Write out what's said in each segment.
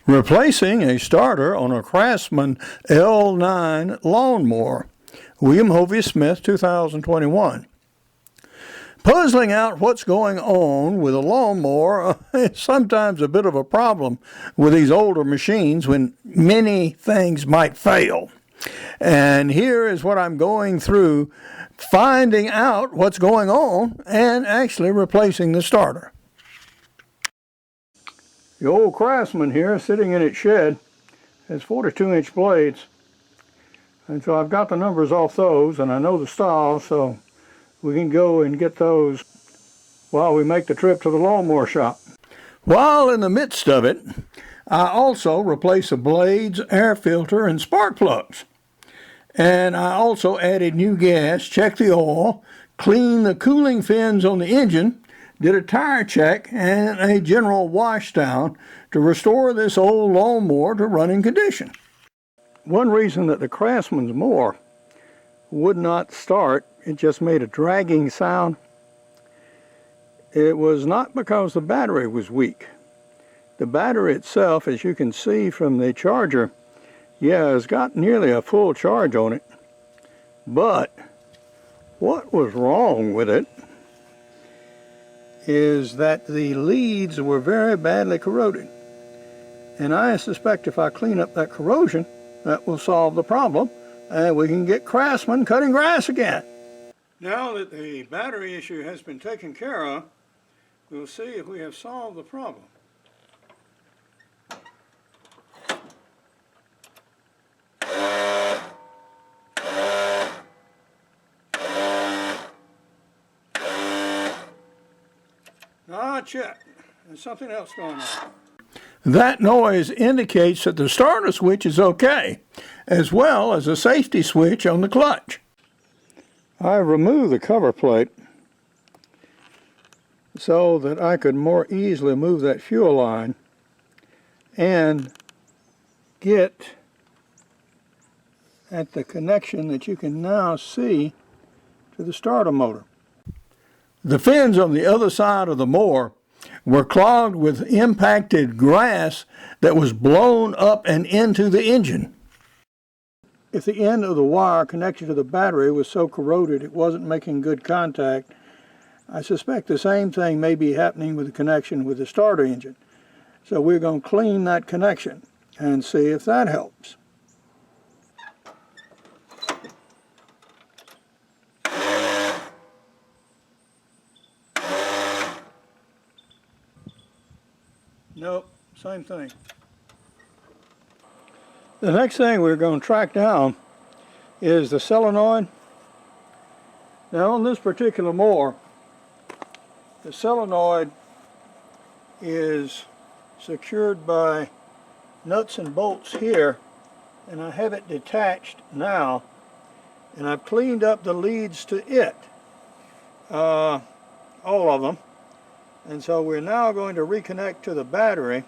Replacing a starter on a Craftsman L9 lawnmower. William Hovey Smith, 2021. Puzzling out what's going on with a lawnmower is sometimes a bit of a problem with these older machines when many things might fail. And here is what I'm going through, finding out what's going on and actually replacing the starter. The old Craftsman here, sitting in its shed, has 42-inch blades. And so I've got the numbers off those, and I know the style, so we can go and get those while we make the trip to the lawnmower shop. While in the midst of it, I also replaced the blades, air filter, and spark plugs. And I also added new gas, checked the oil, cleaned the cooling fins on the engine, did a tire check and a general wash down to restore this old lawnmower to running condition. One reason that the Craftsman's mower would not start, it just made a dragging sound, it was not because the battery was weak. The battery itself, as you can see from the charger, has got nearly a full charge on it. But what was wrong with it is that the leads were very badly corroded. And I suspect if I clean up that corrosion, that will solve the problem, and we can get Craftsman cutting grass again. Now that the battery issue has been taken care of, we'll see if we have solved the problem. Not yet. There's something else going on. That noise indicates that the starter switch is okay, as well as a safety switch on the clutch. I removed the cover plate so that I could more easily move that fuel line and get at the connection that you can now see to the starter motor. The fins on the other side of the mower were clogged with impacted grass that was blown up and into the engine. If the end of the wire connected to the battery was so corroded it wasn't making good contact, I suspect the same thing may be happening with the connection with the starter engine. So we're going to clean that connection and see if that helps. Nope, same thing. The next thing we're going to track down is the solenoid. Now on this particular mower, the solenoid is secured by nuts and bolts here, and I have it detached now, and I've cleaned up the leads to it, all of them. And so we're now going to reconnect to the battery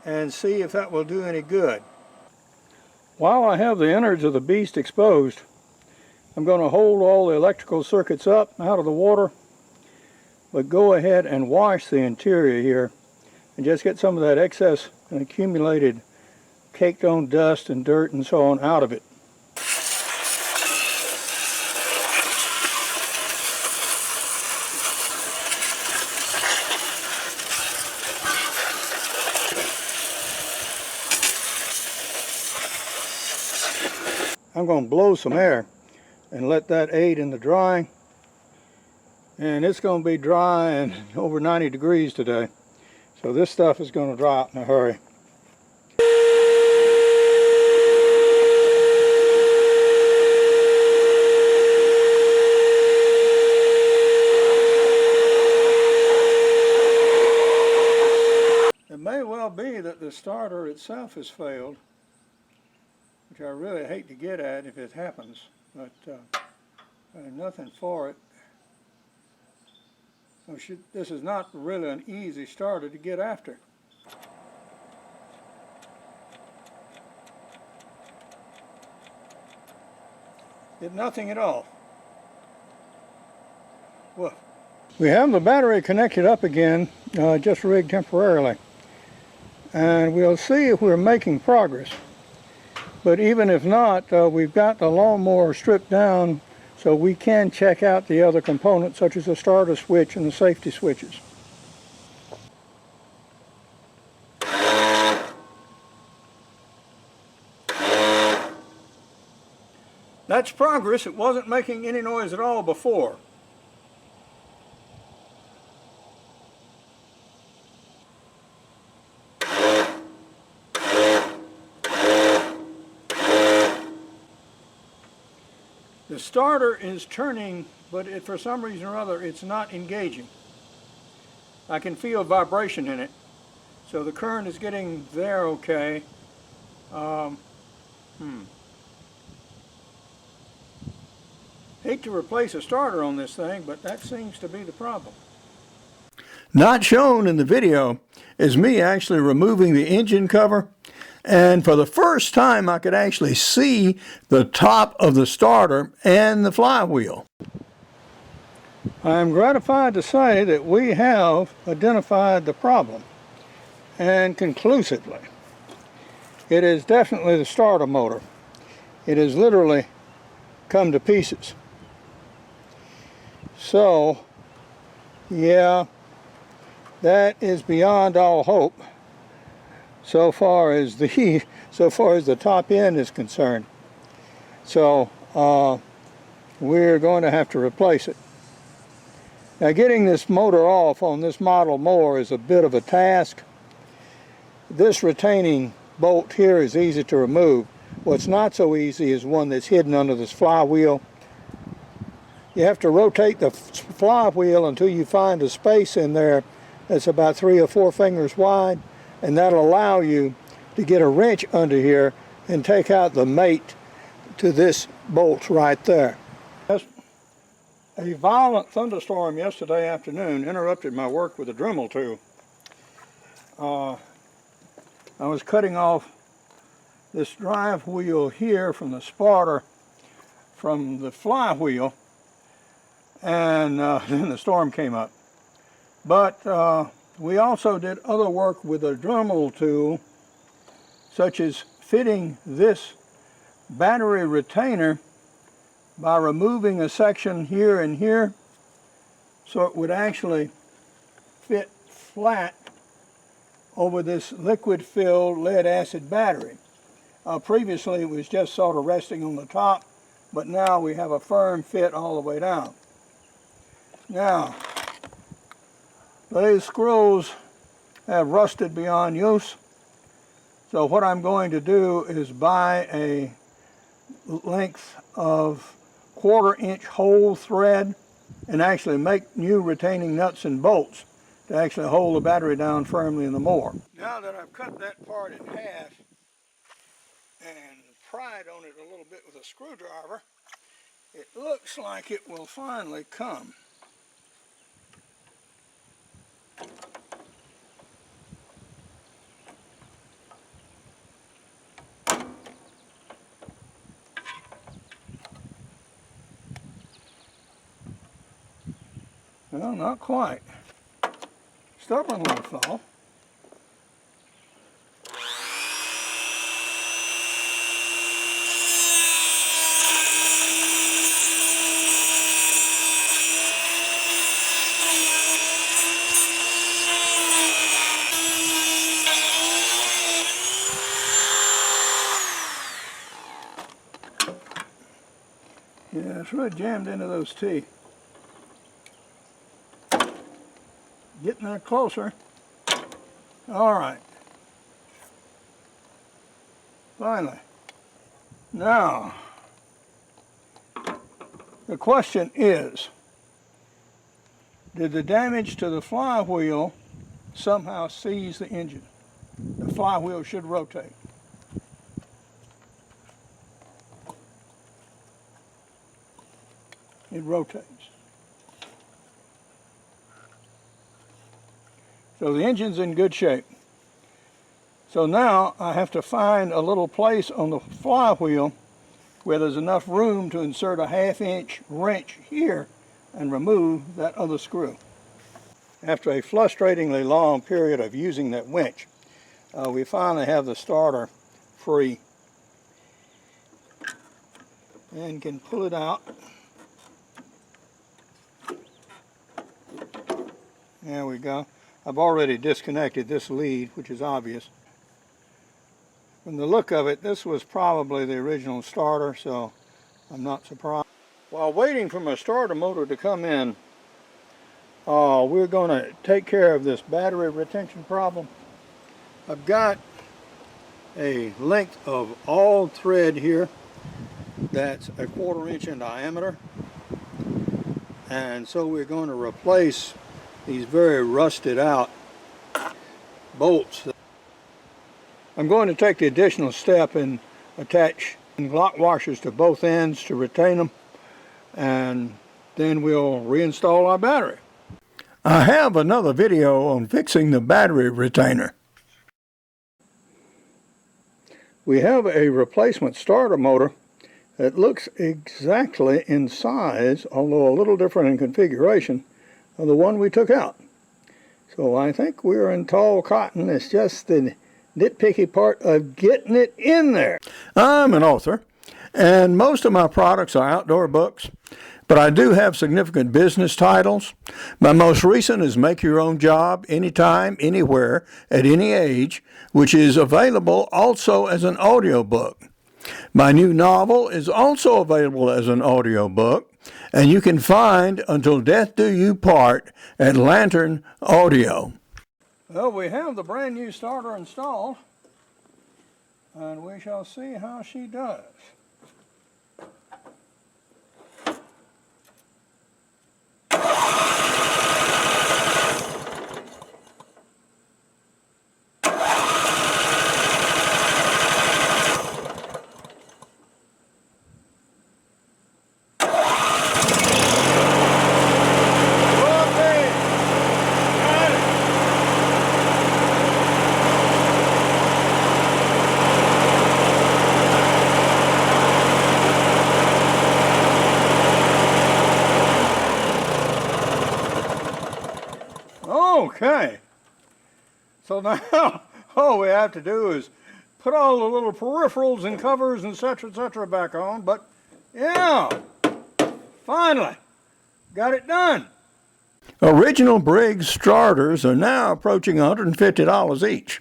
and see if that will do any good. While I have the innards of the beast exposed, I'm going to hold all the electrical circuits up out of the water, but go ahead and wash the interior here and just get some of that excess and accumulated caked on dust and dirt and so on out of it. I'm going to blow some air and let that aid in the drying. And it's going to be dry and over 90 degrees today. So this stuff is going to dry out in a hurry. It may well be that the starter itself has failed, which I really hate to get at if it happens, but nothing for it. This is not really an easy starter to get after. Did nothing at all. Woof. We have the battery connected up again, just rigged temporarily. and we'll see if we're making progress. But even if not, we've got the lawnmower stripped down so we can check out the other components such as the starter switch and the safety switches. That's progress. It wasn't making any noise at all before. The starter is turning, but for some reason or other, it's not engaging. I can feel vibration in it. So the current is getting there okay. Hate to replace a starter on this thing, but that seems to be the problem. Not shown in the video is me actually removing the engine cover, and for the first time I could actually see the top of the starter and the flywheel. I am gratified to say that we have identified the problem, and conclusively. It is definitely the starter motor. It has literally come to pieces. So, yeah, that is beyond all hope so far as the top end is concerned. So we're going to have to replace it. Now, getting this motor off on this model mower is a bit of a task. This retaining bolt here is easy to remove. What's not so easy is one that's hidden under this flywheel. You have to rotate the flywheel until you find a space in there that's about 3 or 4 fingers wide, and that'll allow you to get a wrench under here and take out the mate to this bolt right there. A violent thunderstorm yesterday afternoon interrupted my work with a Dremel tool. I was cutting off this drive wheel here from the spotter from the flywheel, and then the storm came up. But we also did other work with a Dremel tool, such as fitting this battery retainer by removing a section here and here so it would actually fit flat over this liquid-filled lead-acid battery. Previously it was just sort of resting on the top, but now we have a firm fit all the way down. Now, these screws have rusted beyond use, so what I'm going to do is buy a length of 1/4-inch hole thread and actually make new retaining nuts and bolts to actually hold the battery down firmly in the mower. Now that I've cut that part in half and pried on it a little bit with a screwdriver, it looks like it will finally come. Well, not quite. Stubborn little fellow. Yeah, it's really jammed into those teeth. Getting there closer. All right. Finally. Now, the question is, did the damage to the flywheel somehow seize the engine? The flywheel should rotate. It rotates. So the engine's in good shape. So now I have to find a little place on the flywheel where there's enough room to insert a 1/2-inch wrench here and remove that other screw. After a frustratingly long period of using that winch, we finally have the starter free and can pull it out. There we go. I've already disconnected this lead, which is obvious. From the look of it, this was probably the original starter, so I'm not surprised. While waiting for my starter motor to come in, we're going to take care of this battery retention problem. I've got a length of all thread here that's a 1/4 inch in diameter, and so we're going to replace these very rusted out bolts. I'm going to take the additional step and attach lock washers to both ends to retain them, and then we'll reinstall our battery. I have another video on fixing the battery retainer. We have a replacement starter motor that looks exactly in size, although a little different in configuration, of the one we took out. So I think we're in tall cotton. It's just the nitpicky part of getting it in there. I'm an author, and most of my products are outdoor books, but I do have significant business titles. My most recent is Make Your Own Job Anytime, Anywhere, at Any Age, which is available also as an audiobook. My new novel is also available as an audiobook, and you can find Until Death Do You Part at Lantern Audio. Well, we have the brand new starter installed, and we shall see how she does. Okay, so now all we have to do is put all the little peripherals and covers and etc. back on, but yeah, finally got it done. Original Briggs starters are now approaching $150 each.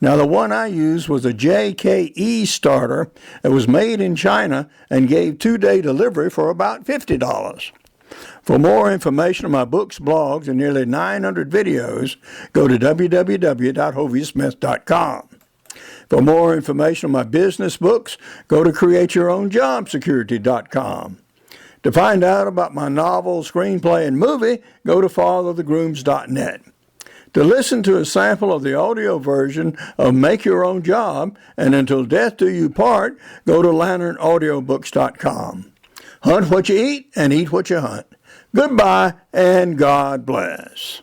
Now the one I used was a JKE starter that was made in China and gave 2-day delivery for about $50. For more information on my books, blogs, and nearly 900 videos, go to www.hoviesmith.com. For more information on my business books, go to createyourownjobsecurity.com. To find out about my novel, screenplay, and movie, go to fatherofthegrooms.net. To listen to a sample of the audio version of Make Your Own Job and Until Death Do You Part, go to lanternaudiobooks.com. Hunt what you eat and eat what you hunt. Goodbye and God bless.